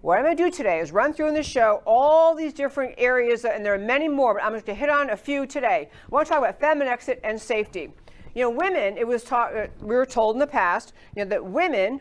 What I'm going to do today is run through in the show all these different areas, and there are many more, but I'm going to hit on a few today. I want to talk about feminine exit and safety. You know, women, we were told in the past, that women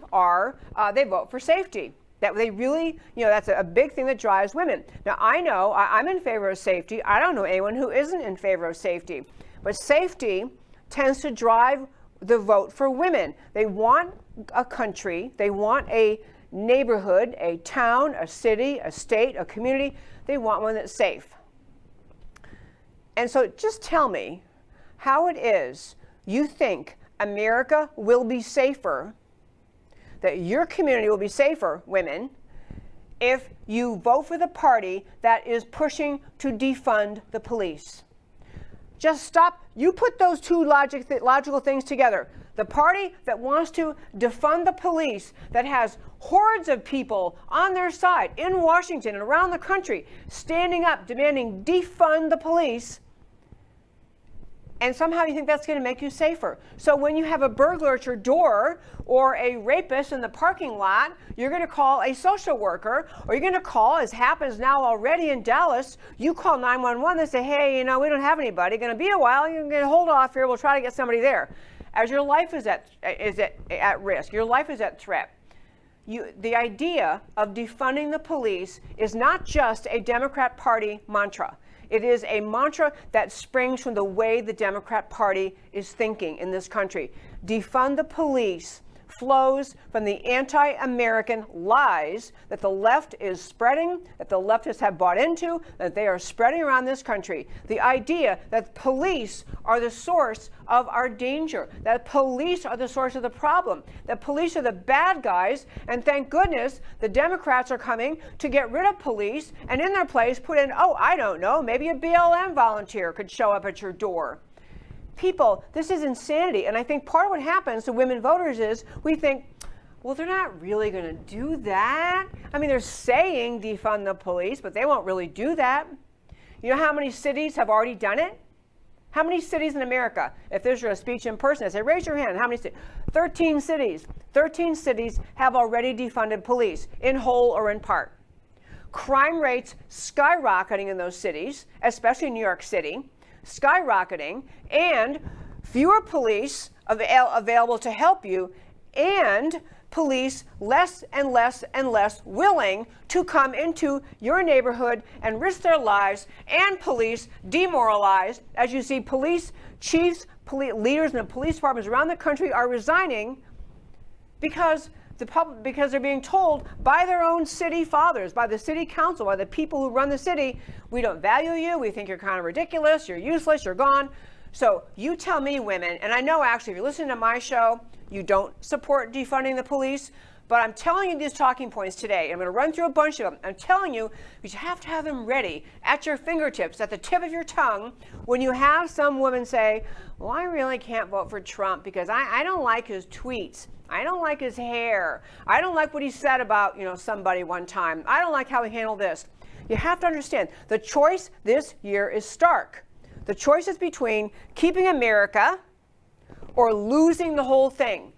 they vote for safety. That they really, that's a big thing that drives women. Now, I know I'm in favor of safety. I don't know anyone who isn't in favor of safety. But safety tends to drive the vote for women. They want a country, they want a neighborhood, a town, a city, a state, a community. They want one that's safe. And so just tell me how it is you think America will be safer, that your community will be safer, women, if you vote for the party that is pushing to defund the police. Just stop. You put those two logical things together. The party that wants to defund the police, that has hordes of people on their side in Washington and around the country standing up demanding defund the police, and somehow you think that's going to make you safer. So when you have a burglar at your door or a rapist in the parking lot, you're going to call a social worker, or you're going to call, as happens now already in Dallas, you call 911 and say, hey, we don't have anybody. Going to be a while. You're going to hold off here. We'll try to get somebody there. As your life is at risk, your life is at threat. The idea of defunding the police is not just a Democrat Party mantra. It is a mantra that springs from the way the Democrat Party is thinking in this country. Defund the police flows from the anti-American lies that the left is spreading, that the leftists have bought into, that they are spreading around this country. The idea that police are the source of our danger, that police are the source of the problem, that police are the bad guys, and thank goodness the Democrats are coming to get rid of police and in their place put in, I don't know, maybe a BLM volunteer could show up at your door. People, this is insanity. And I think part of what happens to women voters is we think, well, they're not really going to do that. I mean, they're saying defund the police, but they won't really do that. You know how many cities have already done it? How many cities in America? If there's a speech in person, I say, raise your hand. How many cities? 13 cities. 13 cities have already defunded police, in whole or in part. Crime rates skyrocketing in those cities, especially New York City. Skyrocketing, and fewer police available to help you, and police less and less and less willing to come into your neighborhood and risk their lives, and police demoralized as you see police chiefs, leaders in the police departments around the country are resigning because they're being told by their own city fathers, by the city council, by the people who run the city, we don't value you, we think you're kind of ridiculous, you're useless, you're gone. So you tell me, women, and I know actually if you're listening to my show, you don't support defunding the police, but I'm telling you these talking points today. I'm going to run through a bunch of them. I'm telling you, you have to have them ready at your fingertips, at the tip of your tongue, when you have some woman say, well, I really can't vote for Trump because I don't like his tweets. I don't like his hair. I don't like what he said about, somebody one time. I don't like how he handled this. You have to understand, the choice this year is stark. The choice is between keeping America or losing the whole thing.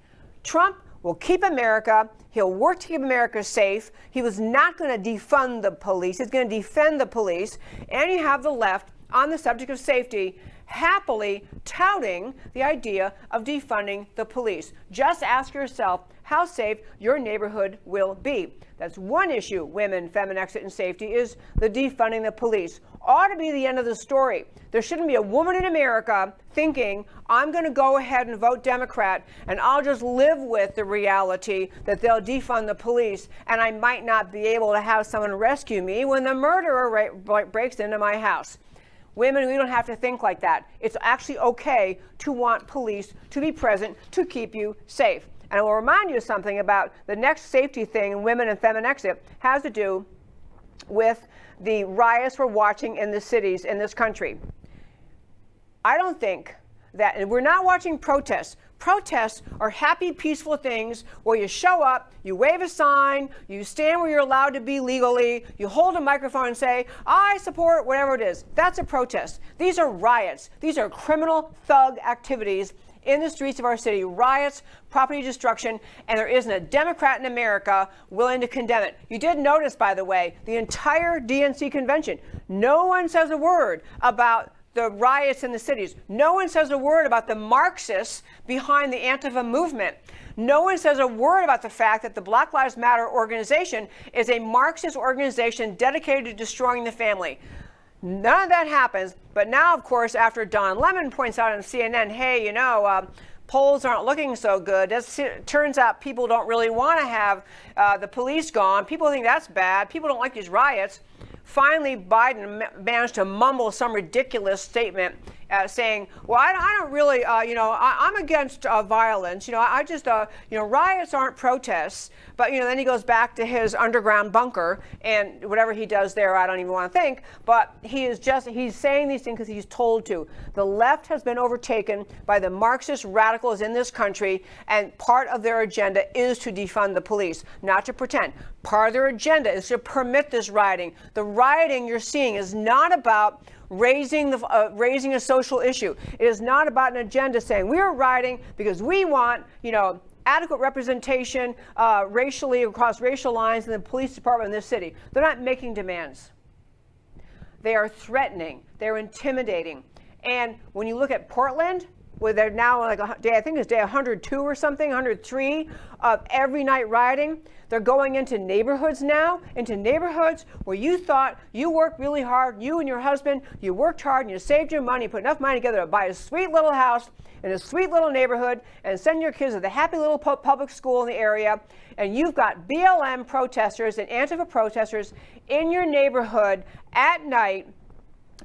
Trump will keep America. He'll work to keep America safe. He was not going to defund the police. He's going to defend the police. And you have the left on the subject of safety happily touting the idea of defunding the police. Just ask yourself how safe your neighborhood will be. That's one issue, women, feminine exit, and safety, is the defunding the police. Ought to be the end of the story. There shouldn't be a woman in America thinking, I'm going to go ahead and vote Democrat, and I'll just live with the reality that they'll defund the police, and I might not be able to have someone rescue me when the murderer breaks into my house. Women, we don't have to think like that. It's actually okay to want police to be present to keep you safe. And I will remind you something about the next safety thing in women and feminine exit has to do with the riots we're watching in the cities in this country. I don't think that, and we're not watching protests. Protests are happy, peaceful things where you show up, you wave a sign, you stand where you're allowed to be legally, you hold a microphone and say, I support whatever it is. That's a protest. These are riots. These are criminal thug activities in the streets of our city, riots, property destruction, and there isn't a Democrat in America willing to condemn it. You did notice, by the way, the entire DNC convention, no one says a word about the riots in the cities. No one says a word about the Marxists behind the Antifa movement. No one says a word about the fact that the Black Lives Matter organization is a Marxist organization dedicated to destroying the family. None of that happens. But now, of course, after Don Lemon points out on CNN, hey, polls aren't looking so good. It turns out people don't really want to have the police gone. People think that's bad. People don't like these riots. Finally, Biden managed to mumble some ridiculous statement saying, well, I don't really, I'm against violence. Riots aren't protests. But, then he goes back to his underground bunker and whatever he does there, I don't even want to think. But he's saying these things because he's told to. The left has been overtaken by the Marxist radicals in this country, and part of their agenda is to defund the police, not to pretend. Part of their agenda is to permit this rioting. The rioting you're seeing is not about raising a social issue. It is not about an agenda saying we are rioting because we want, adequate representation racially across racial lines in the police department in this city. They're not making demands. They are threatening. They're intimidating. And when you look at Portland, where they're now like I think it's day 102 or something, 103 of every night rioting. They're going into neighborhoods now, where you thought you worked really hard, you and your husband, you worked hard and you saved your money, put enough money together to buy a sweet little house in a sweet little neighborhood and send your kids to the happy little public school in the area. And you've got BLM protesters and Antifa protesters in your neighborhood at night,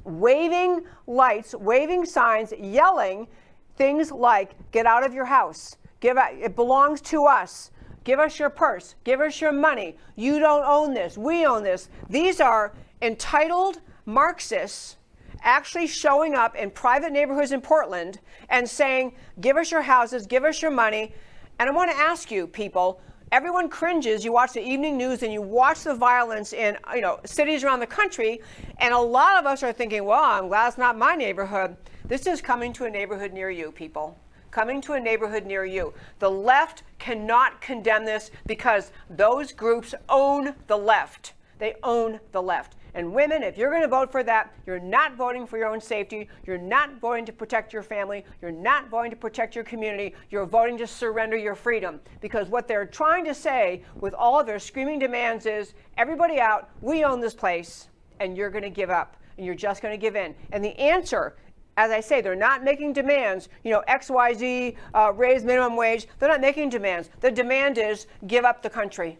waving lights, waving signs, yelling things like, get out of your house. It belongs to us. Give us your purse. Give us your money. You don't own this. We own this. These are entitled Marxists actually showing up in private neighborhoods in Portland and saying, give us your houses, give us your money. And I want to ask you, people, everyone cringes. You watch the evening news and you watch the violence in cities around the country. And a lot of us are thinking, well, I'm glad it's not my neighborhood. This is coming to a neighborhood near you, people. Coming to a neighborhood near you. The left cannot condemn this because those groups own the left. They own the left. And women, if you're going to vote for that, you're not voting for your own safety. You're not voting to protect your family. You're not voting to protect your community. You're voting to surrender your freedom. Because what they're trying to say with all of their screaming demands is, everybody out, we own this place, and you're going to give up. And you're just going to give in. And the answer, as I say, they're not making demands, XYZ, raise minimum wage. They're not making demands. The demand is give up the country.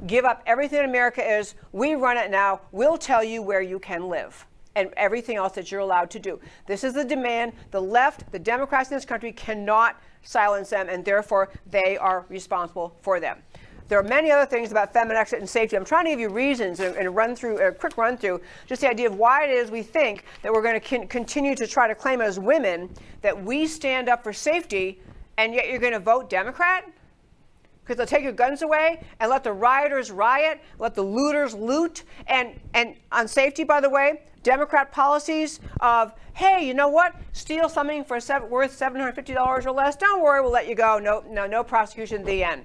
Give up everything that America is. We run it now. We'll tell you where you can live and everything else that you're allowed to do. This is the demand. The left, the Democrats in this country cannot silence them, and therefore they are responsible for them. There are many other things about feminine exit and safety. I'm trying to give you reasons and a quick run through, just the idea of why it is we think that we're going to continue to try to claim as women that we stand up for safety, and yet you're going to vote Democrat? Because they'll take your guns away and let the rioters riot, let the looters loot. And on safety, by the way, Democrat policies of, hey, you know what? Steal something for worth $750 or less. Don't worry, we'll let you go. No prosecution, the end.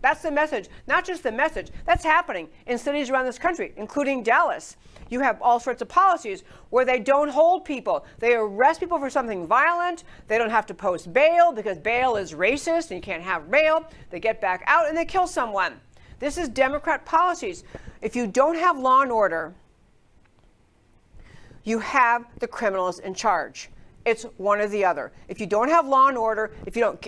That's the message. Not just the message. That's happening in cities around this country, including Dallas. You have all sorts of policies where they don't hold people. They arrest people for something violent. They don't have to post bail because bail is racist and you can't have bail. They get back out and they kill someone. This is Democrat policies. If you don't have law and order, you have the criminals in charge. It's one or the other. If you don't have law and order,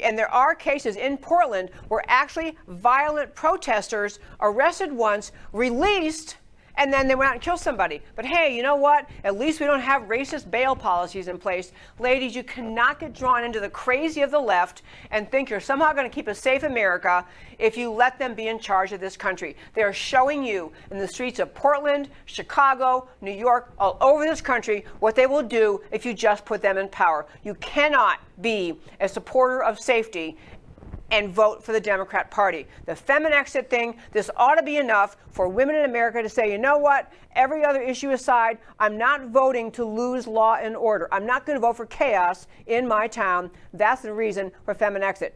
and there are cases in Portland where actually violent protesters arrested once, released, and then they went out and killed somebody. But hey, you know what? At least we don't have racist bail policies in place. Ladies, you cannot get drawn into the crazy of the left and think you're somehow going to keep a safe America if you let them be in charge of this country. They are showing you in the streets of Portland, Chicago, New York, all over this country what they will do if you just put them in power. You cannot be a supporter of safety and vote for the Democrat Party. The Feminexit thing, this ought to be enough for women in America to say, you know what, every other issue aside, I'm not voting to lose law and order. I'm not going to vote for chaos in my town. That's the reason for Feminexit.